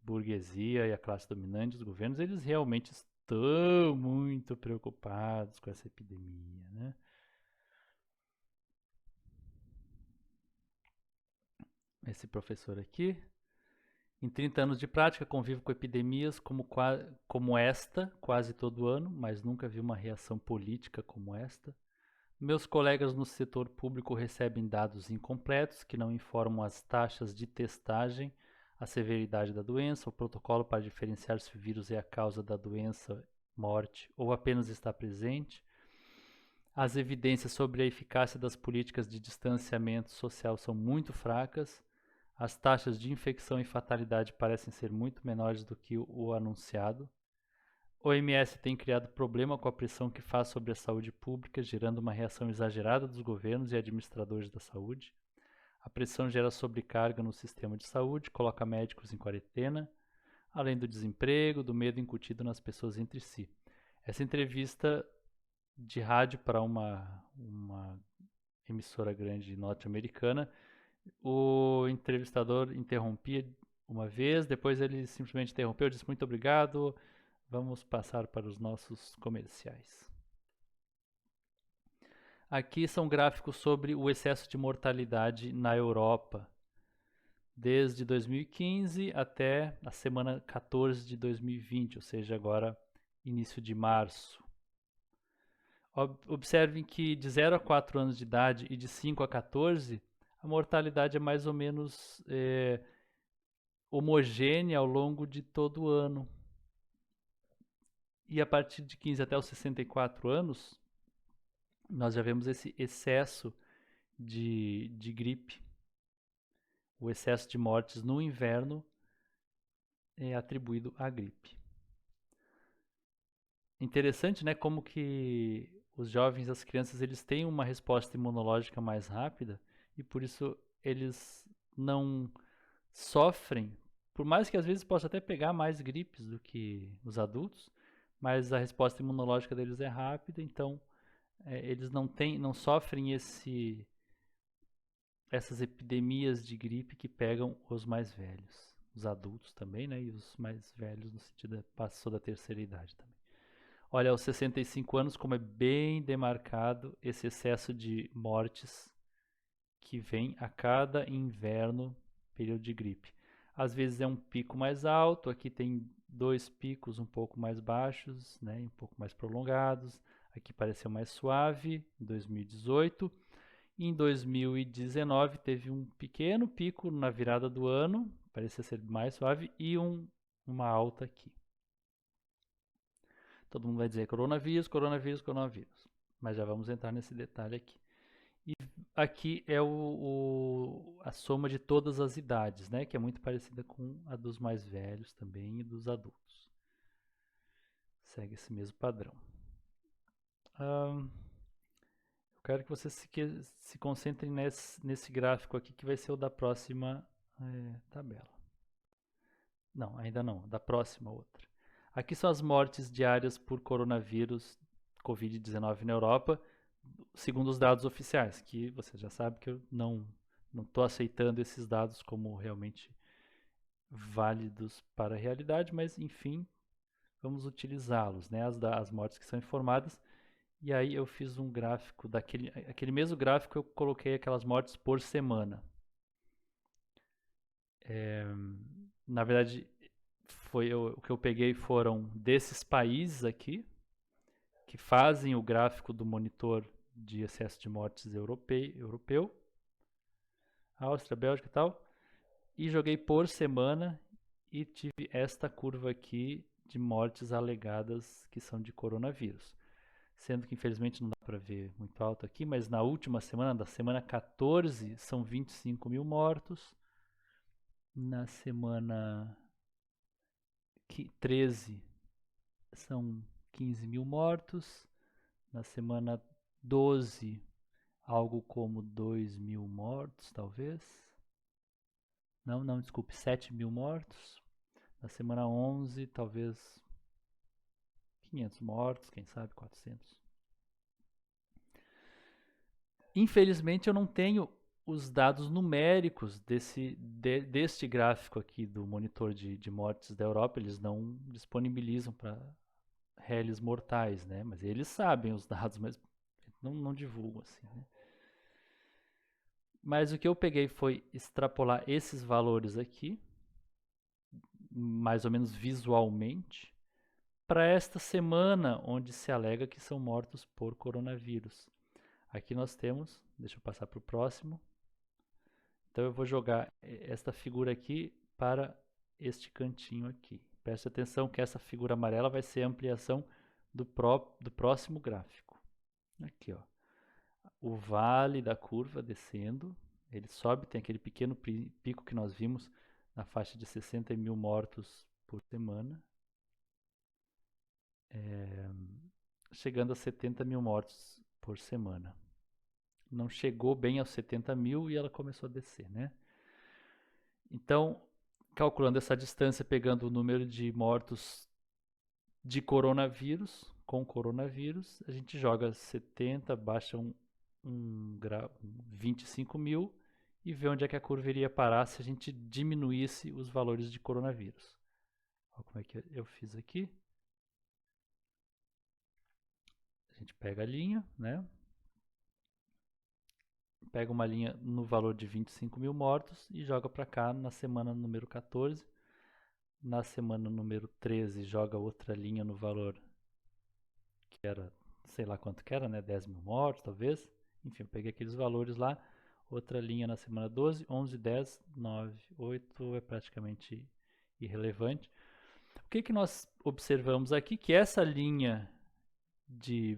burguesia e a classe dominante, os governos, eles realmente estão muito preocupados com essa epidemia, né? Esse professor aqui, em 30 anos de prática, convivo com epidemias como esta, quase todo ano, mas nunca vi uma reação política como esta. Meus colegas no setor público recebem dados incompletos que não informam as taxas de testagem, a severidade da doença, o protocolo para diferenciar se o vírus é a causa da doença, morte ou apenas está presente. As evidências sobre a eficácia das políticas de distanciamento social são muito fracas. As taxas de infecção e fatalidade parecem ser muito menores do que o anunciado. O OMS tem criado problema com a pressão que faz sobre a saúde pública, gerando uma reação exagerada dos governos e administradores da saúde. A pressão gera sobrecarga no sistema de saúde, coloca médicos em quarentena, além do desemprego, do medo incutido nas pessoas entre si. Essa entrevista de rádio para uma emissora grande norte-americana, o entrevistador interrompia uma vez, depois ele simplesmente interrompeu, disse muito obrigado, vamos passar para os nossos comerciais. Aqui são gráficos sobre o excesso de mortalidade na Europa, desde 2015 até a semana 14 de 2020, ou seja, agora início de março. Observem que de 0 a 4 anos de idade e de 5 a 14, a mortalidade é mais ou menos homogênea ao longo de todo o ano. E a partir de 15 até os 64 anos, nós já vemos esse excesso de gripe. O excesso de mortes no inverno é atribuído à gripe. Interessante, né, como que os jovens, as crianças, eles têm uma resposta imunológica mais rápida e por isso eles não sofrem, por mais que às vezes possa até pegar mais gripes do que os adultos, mas a resposta imunológica deles é rápida, então eles não sofrem essas epidemias de gripe que pegam os mais velhos, os adultos também, né? E os mais velhos no sentido passou da terceira idade também. Olha, aos 65 anos, como é bem demarcado esse excesso de mortes que vem a cada inverno, período de gripe. Às vezes é um pico mais alto, aqui tem dois picos um pouco mais baixos, né, um pouco mais prolongados. Aqui pareceu mais suave, em 2018. Em 2019 teve um pequeno pico na virada do ano, parecia ser mais suave, e uma alta aqui. Todo mundo vai dizer coronavírus, coronavírus, coronavírus. Mas já vamos entrar nesse detalhe aqui. E aqui é a soma de todas as idades, né? Que é muito parecida com a dos mais velhos também e dos adultos. Segue esse mesmo padrão. Eu quero que você se concentre nesse gráfico aqui, que vai ser o da próxima tabela. Não, ainda não, da próxima outra. Aqui são as mortes diárias por coronavírus Covid-19 na Europa, segundo os dados oficiais, que você já sabe que eu não estou aceitando esses dados como realmente válidos para a realidade, mas enfim, vamos utilizá-los, né? As mortes que são informadas. E aí eu fiz um gráfico aquele mesmo gráfico, eu coloquei aquelas mortes por semana. Na verdade, o que eu peguei foram desses países aqui, que fazem o gráfico do monitor de excesso de mortes europeu, Áustria, Bélgica e tal, e joguei por semana e tive esta curva aqui de mortes alegadas que são de coronavírus. Sendo que infelizmente não dá para ver muito alto aqui, mas na última semana, da semana 14, são 25 mil mortos. Na semana 13 são 15 mil mortos. Na semana 12, algo como 2 mil mortos, talvez. Não, desculpe, 7 mil mortos. Na semana 11, talvez 500 mortos, quem sabe 400. Infelizmente, eu não tenho os dados numéricos deste gráfico aqui do monitor de mortes da Europa. Eles não disponibilizam para réis mortais, né? Mas eles sabem os dados, mas não divulgam assim, né? Mas o que eu peguei foi extrapolar esses valores aqui, mais ou menos visualmente, para esta semana onde se alega que são mortos por coronavírus. Aqui nós temos, deixa eu passar para o próximo. Então eu vou jogar esta figura aqui para este cantinho aqui. Preste atenção que essa figura amarela vai ser a ampliação do próximo gráfico. Aqui, ó. O vale da curva descendo, ele sobe, tem aquele pequeno pico que nós vimos na faixa de 60 mil mortos por semana, chegando a 70 mil mortos por semana. Não chegou bem aos 70 mil e ela começou a descer, né? Então, calculando essa distância, pegando o número de mortos de coronavírus, com coronavírus, a gente joga 70, baixa 25 mil e vê onde é que a curva iria parar se a gente diminuísse os valores de coronavírus. Olha como é que eu fiz aqui. A gente pega a linha, né? Pega uma linha no valor de 25 mil mortos e joga para cá na semana número 14. Na semana número 13 joga outra linha no valor que era, sei lá quanto que era, né? 10 mil mortos talvez. Enfim, eu peguei aqueles valores lá. Outra linha na semana 12, 11, 10, 9, 8 é praticamente irrelevante. O que nós observamos aqui? Que essa linha de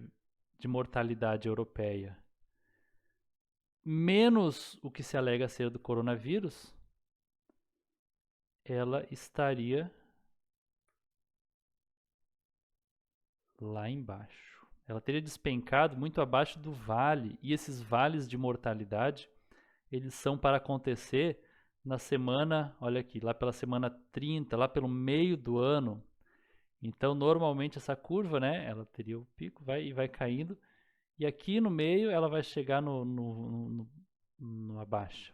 mortalidade europeia, menos o que se alega ser do coronavírus, ela estaria lá embaixo. Ela teria despencado muito abaixo do vale, e esses vales de mortalidade, eles são para acontecer na semana, olha aqui, lá pela semana 30, lá pelo meio do ano. Então, normalmente essa curva, né, ela teria o pico, vai caindo, e aqui no meio ela vai chegar no baixa.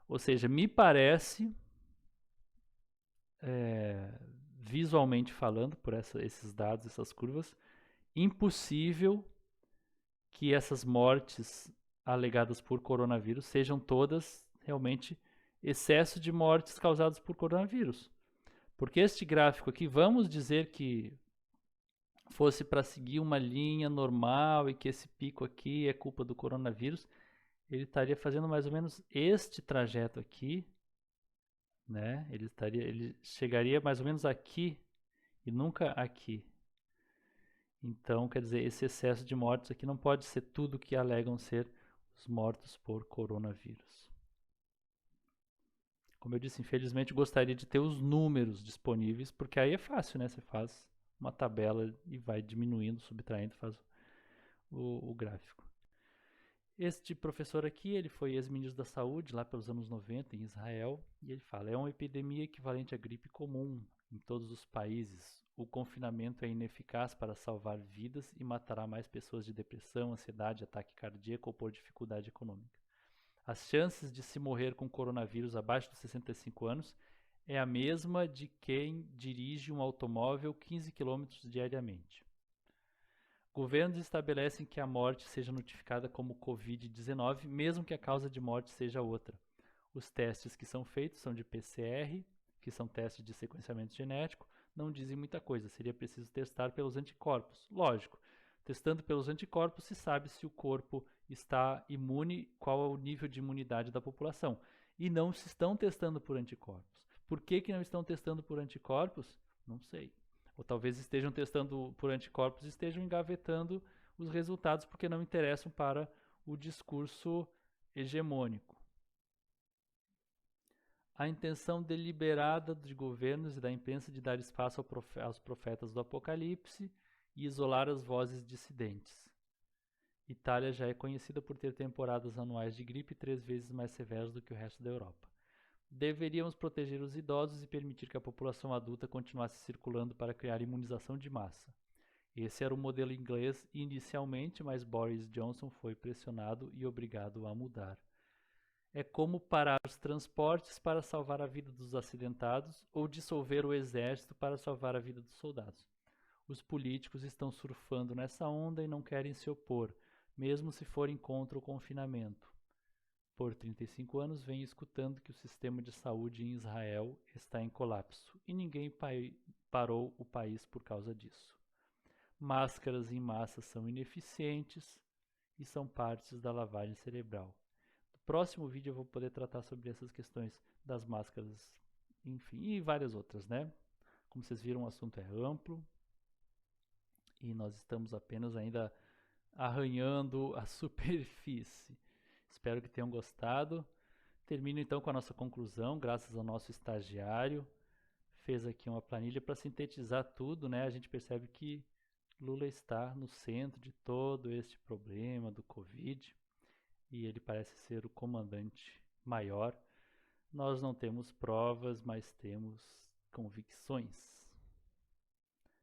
Ou seja, me parece, é, visualmente falando, por esses dados, essas curvas, impossível que essas mortes alegadas por coronavírus sejam todas realmente excesso de mortes causadas por coronavírus. Porque este gráfico aqui, vamos dizer que fosse para seguir uma linha normal e que esse pico aqui é culpa do coronavírus, ele estaria fazendo mais ou menos este trajeto aqui, né? Ele chegaria mais ou menos aqui e nunca aqui. Então, quer dizer, esse excesso de mortes aqui não pode ser tudo que alegam ser os mortos por coronavírus. Como eu disse, infelizmente gostaria de ter os números disponíveis, porque aí é fácil, né? Você faz uma tabela e vai diminuindo, subtraindo, faz o gráfico. Este professor aqui, ele foi ex-ministro da Saúde lá pelos anos 90 em Israel, e ele fala: é uma epidemia equivalente à gripe comum em todos os países. O confinamento é ineficaz para salvar vidas e matará mais pessoas de depressão, ansiedade, ataque cardíaco ou por dificuldade econômica. As chances de se morrer com coronavírus abaixo dos 65 anos é a mesma de quem dirige um automóvel 15 quilômetros diariamente. Governos estabelecem que a morte seja notificada como Covid-19, mesmo que a causa de morte seja outra. Os testes que são feitos são de PCR, que são testes de sequenciamento genético, não dizem muita coisa, seria preciso testar pelos anticorpos. Lógico, testando pelos anticorpos se sabe se o corpo está imune, qual é o nível de imunidade da população. E não se estão testando por anticorpos. Por que não estão testando por anticorpos? Não sei. Ou talvez estejam testando por anticorpos e estejam engavetando os resultados porque não interessam para o discurso hegemônico. A intenção deliberada de governos e da imprensa de dar espaço aos profetas do Apocalipse e isolar as vozes dissidentes. Itália já é conhecida por ter temporadas anuais de gripe 3 vezes mais severas do que o resto da Europa. Deveríamos proteger os idosos e permitir que a população adulta continuasse circulando para criar imunização de massa. Esse era o modelo inglês inicialmente, mas Boris Johnson foi pressionado e obrigado a mudar. É como parar os transportes para salvar a vida dos acidentados ou dissolver o exército para salvar a vida dos soldados. Os políticos estão surfando nessa onda e não querem se opor, mesmo se forem contra o confinamento. Por 35 anos venho escutando que o sistema de saúde em Israel está em colapso e ninguém parou o país por causa disso. Máscaras em massa são ineficientes e são partes da lavagem cerebral. No próximo vídeo eu vou poder tratar sobre essas questões das máscaras, enfim, e várias outras, né? Como vocês viram, o assunto é amplo e nós estamos apenas ainda arranhando a superfície. Espero que tenham gostado. Termino então com a nossa conclusão, graças ao nosso estagiário. Fez aqui uma planilha para sintetizar tudo, né? A gente percebe que Lula está no centro de todo este problema do Covid e ele parece ser o comandante maior. Nós não temos provas, mas temos convicções.